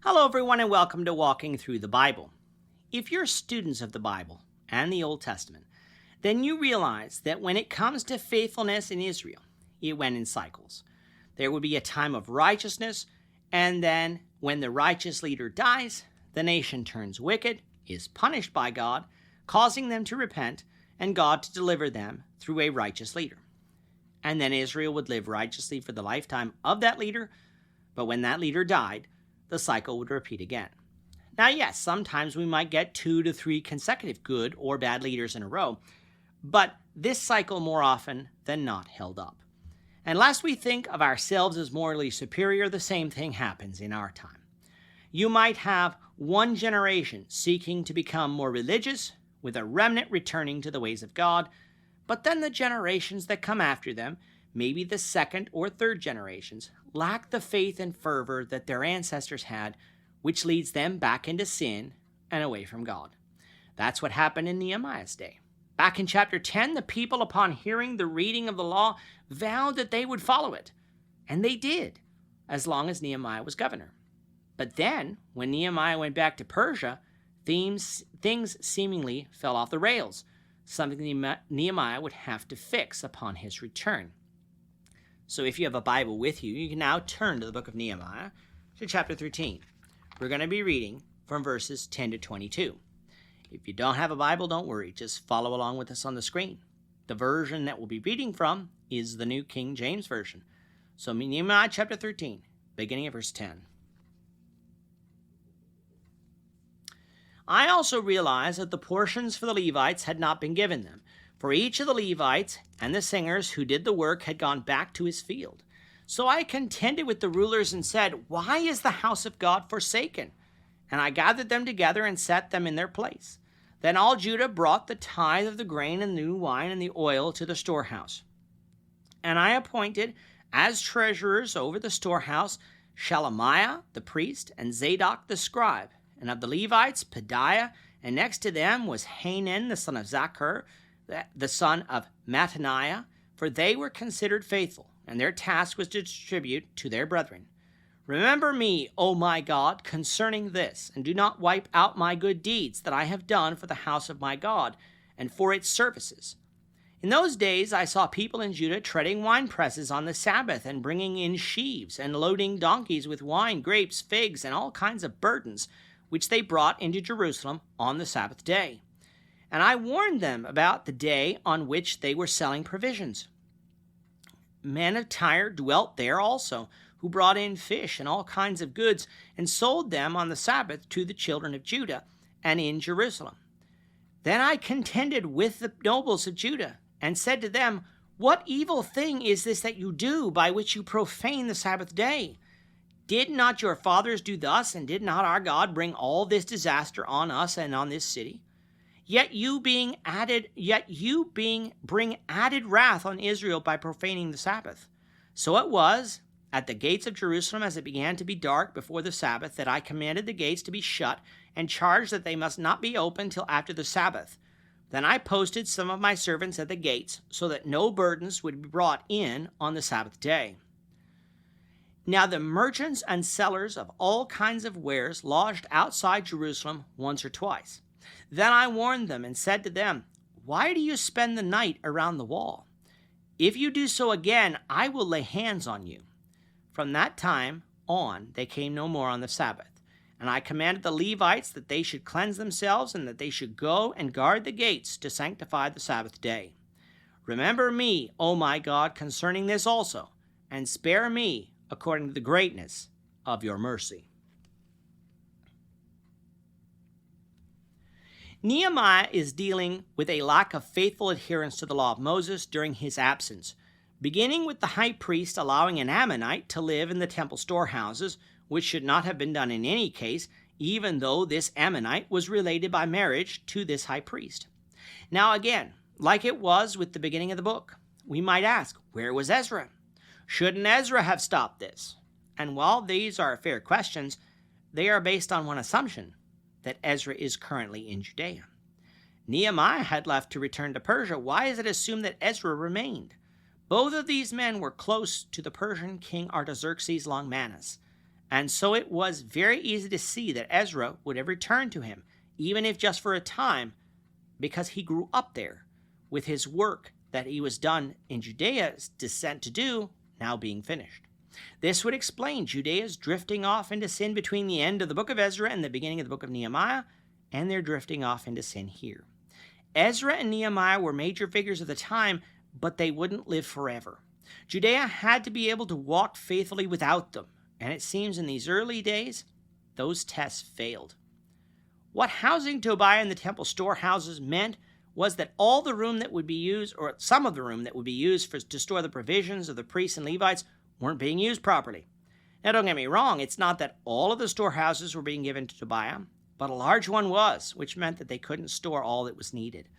Hello, everyone, and welcome to Walking Through the Bible. If you're students of the Bible and the Old Testament, then you realize that when it comes to faithfulness in Israel, it went in cycles. There would be a time of righteousness, and then when the righteous leader dies, the nation turns wicked, is punished by God, causing them to repent, and God to deliver them through a righteous leader. And then Israel would live righteously for the lifetime of that leader, but when that leader died, the cycle would repeat again. Now, yes, sometimes we might get 2 to 3 consecutive good or bad leaders in a row, but this cycle more often than not held up. And lest we think of ourselves as morally superior, the same thing happens in our time. You might have one generation seeking to become more religious, with a remnant returning to the ways of God, but then the generations that come after them, maybe the second or third generations, lack the faith and fervor that their ancestors had, which leads them back into sin and away from God. That's what happened in Nehemiah's day. Back in chapter 10, the people, upon hearing the reading of the law, vowed that they would follow it. And they did, as long as Nehemiah was governor. But then, when Nehemiah went back to Persia, things seemingly fell off the rails, something Nehemiah would have to fix upon his return. So if you have a Bible with you, you can now turn to the book of Nehemiah, to chapter 13. We're going to be reading from verses 10 to 22. If you don't have a Bible, don't worry. Just follow along with us on the screen. The version that we'll be reading from is the New King James Version. So Nehemiah chapter 13, beginning at verse 10. I also realized that the portions for the Levites had not been given them, for each of the Levites and the singers who did the work had gone back to his field. So I contended with the rulers and said, "Why is the house of God forsaken?" And I gathered them together and set them in their place. Then all Judah brought the tithe of the grain and the new wine and the oil to the storehouse. And I appointed as treasurers over the storehouse Shelemiah the priest and Zadok the scribe. And of the Levites, Pedaiah, and next to them was Hanan the son of Zachar, the son of Mattaniah, for they were considered faithful, and their task was to distribute to their brethren. Remember me, O my God, concerning this, and do not wipe out my good deeds that I have done for the house of my God, and for its services. In those days I saw people in Judah treading wine presses on the Sabbath, and bringing in sheaves, and loading donkeys with wine, grapes, figs, and all kinds of burdens, which they brought into Jerusalem on the Sabbath day. And I warned them about the day on which they were selling provisions. Men of Tyre dwelt there also, who brought in fish and all kinds of goods, and sold them on the Sabbath to the children of Judah, and in Jerusalem. Then I contended with the nobles of Judah, and said to them, "What evil thing is this that you do, by which you profane the Sabbath day? Did not your fathers do thus, and did not our God bring all this disaster on us and on this city? Yet you bring added wrath on Israel by profaning the Sabbath. So it was at the gates of Jerusalem, as it began to be dark before the Sabbath, that I commanded the gates to be shut, and charged that they must not be opened till after the Sabbath. Then I posted some of my servants at the gates, so that no burdens would be brought in on the Sabbath day. Now the merchants and sellers of all kinds of wares lodged outside Jerusalem once or twice. Then I warned them and said to them, "Why do you spend the night around the wall? If you do so again, I will lay hands on you." From that time on, they came no more on the Sabbath. And I commanded the Levites that they should cleanse themselves, and that they should go and guard the gates to sanctify the Sabbath day. Remember me, O my God, concerning this also, and spare me according to the greatness of your mercy. Nehemiah is dealing with a lack of faithful adherence to the law of Moses during his absence, beginning with the high priest allowing an Ammonite to live in the temple storehouses, which should not have been done in any case, even though this Ammonite was related by marriage to this high priest. Now again, like it was with the beginning of the book, we might ask, where was Ezra? Shouldn't Ezra have stopped this? And while these are fair questions, they are based on one assumption, that Ezra is currently in Judea. Nehemiah had left to return to Persia. Why is it assumed that Ezra remained? Both of these men were close to the Persian king Artaxerxes Longimanus, And so it was very easy to see that Ezra would have returned to him, even if just for a time, because he grew up there, with his work that he was done in Judea's descent to do now being finished. This would explain Judea's drifting off into sin between the end of the book of Ezra and the beginning of the book of Nehemiah, and their drifting off into sin here. Ezra and Nehemiah were major figures of the time, but they wouldn't live forever. Judea had to be able to walk faithfully without them, and it seems in these early days, those tests failed. What housing Tobiah and the temple storehouses meant was that all the room that would be used, or some of the room that would be used to store the provisions of the priests and Levites, weren't being used properly. Now, don't get me wrong, it's not that all of the storehouses were being given to Tobiah, but a large one was, which meant that they couldn't store all that was needed.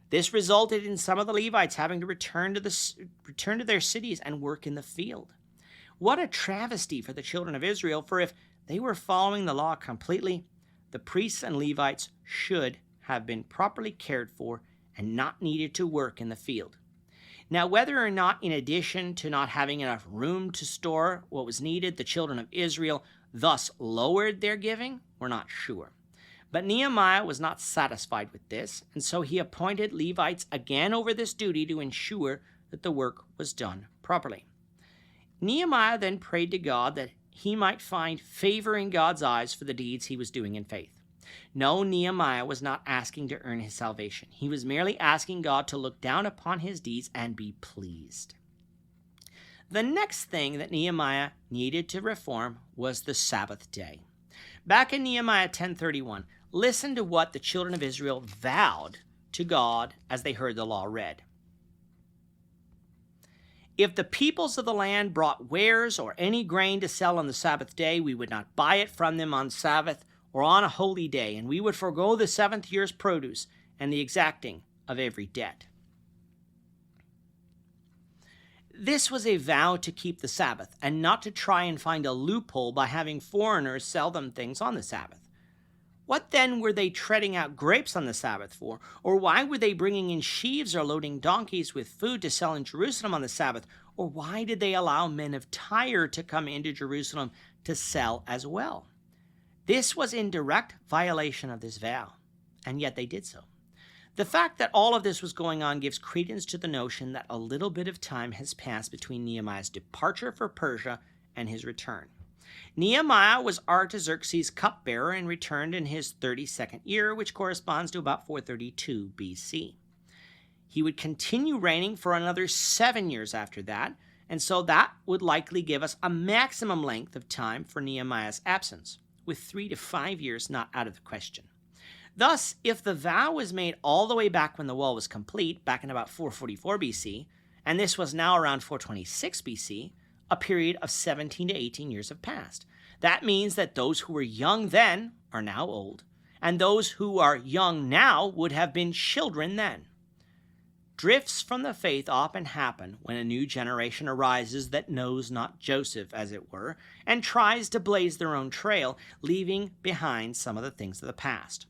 This resulted in some of the Levites having to return to their cities and work in the field. What a travesty for the children of Israel, for if they were following the law completely, the priests and Levites should have been properly cared for and not needed to work in the field. Now, whether or not, in addition to not having enough room to store what was needed, the children of Israel thus lowered their giving, we're not sure. But Nehemiah was not satisfied with this, and so he appointed Levites again over this duty to ensure that the work was done properly. Nehemiah then prayed to God that he might find favor in God's eyes for the deeds he was doing in faith. No, Nehemiah was not asking to earn his salvation. He was merely asking God to look down upon his deeds and be pleased. The next thing that Nehemiah needed to reform was the Sabbath day. Back in Nehemiah 10:31, listen to what the children of Israel vowed to God as they heard the law read. If the peoples of the land brought wares or any grain to sell on the Sabbath day, we would not buy it from them on Sabbath or on a holy day, and we would forego the 7th year's produce and the exacting of every debt. This was a vow to keep the Sabbath and not to try and find a loophole by having foreigners sell them things on the Sabbath. What then were they treading out grapes on the Sabbath for? Or why were they bringing in sheaves or loading donkeys with food to sell in Jerusalem on the Sabbath? Or why did they allow men of Tyre to come into Jerusalem to sell as well? This was in direct violation of this vow, and yet they did so. The fact that all of this was going on gives credence to the notion that a little bit of time has passed between Nehemiah's departure for Persia and his return. Nehemiah was Artaxerxes' cupbearer and returned in his 32nd year, which corresponds to about 432 BC. He would continue reigning for another 7 years after that, and so that would likely give us a maximum length of time for Nehemiah's absence, with 3 to 5 years not out of the question. Thus, if the vow was made all the way back when the wall was complete, back in about 444 BC, and this was now around 426 BC, a period of 17 to 18 years have passed. That means that those who were young then are now old, and those who are young now would have been children then. Drifts from the faith often happen when a new generation arises that knows not Joseph, as it were, and tries to blaze their own trail, leaving behind some of the things of the past.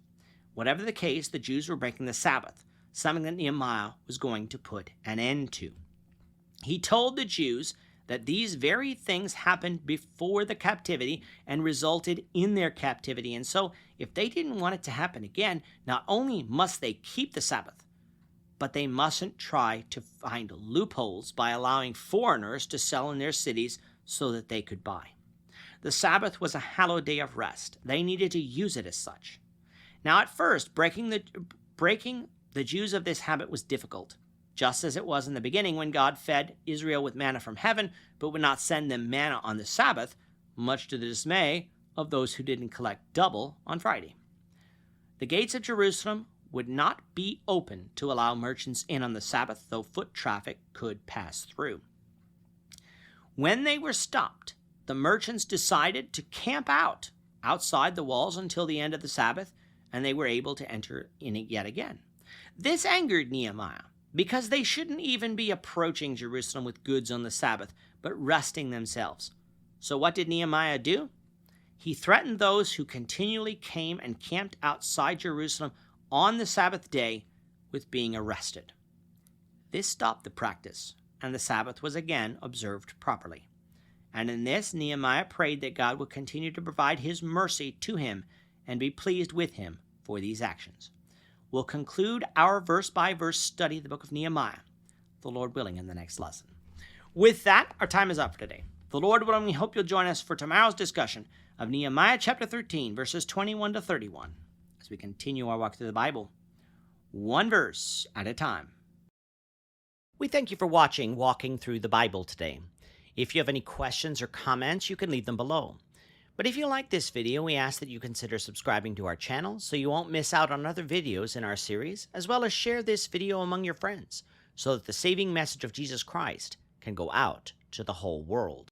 Whatever the case, the Jews were breaking the Sabbath, something that Nehemiah was going to put an end to. He told the Jews that these very things happened before the captivity and resulted in their captivity, and so if they didn't want it to happen again, not only must they keep the Sabbath, but they mustn't try to find loopholes by allowing foreigners to sell in their cities so that they could buy. The Sabbath was a hallowed day of rest. They needed to use it as such. Now, at first, breaking the Jews of this habit was difficult, just as it was in the beginning when God fed Israel with manna from heaven, but would not send them manna on the Sabbath, much to the dismay of those who didn't collect double on Friday. The gates of Jerusalem would not be open to allow merchants in on the Sabbath, though foot traffic could pass through. When they were stopped, the merchants decided to camp outside the walls until the end of the Sabbath, and they were able to enter in it yet again. This angered Nehemiah, because they shouldn't even be approaching Jerusalem with goods on the Sabbath, but resting themselves. So what did Nehemiah do? He threatened those who continually came and camped outside Jerusalem on the Sabbath day with being arrested. This stopped the practice, and the Sabbath was again observed properly. And in this, Nehemiah prayed that God would continue to provide his mercy to him and be pleased with him for these actions. We'll conclude our verse-by-verse study of the book of Nehemiah, the Lord willing, in the next lesson. With that, our time is up for today. The Lord willing, we hope you'll join us for tomorrow's discussion of Nehemiah chapter 13, verses 21 to 31, as we continue our walk through the Bible, one verse at a time. We thank you for watching Walking Through the Bible today. If you have any questions or comments, you can leave them below. But if you like this video, we ask that you consider subscribing to our channel so you won't miss out on other videos in our series, as well as share this video among your friends so that the saving message of Jesus Christ can go out to the whole world.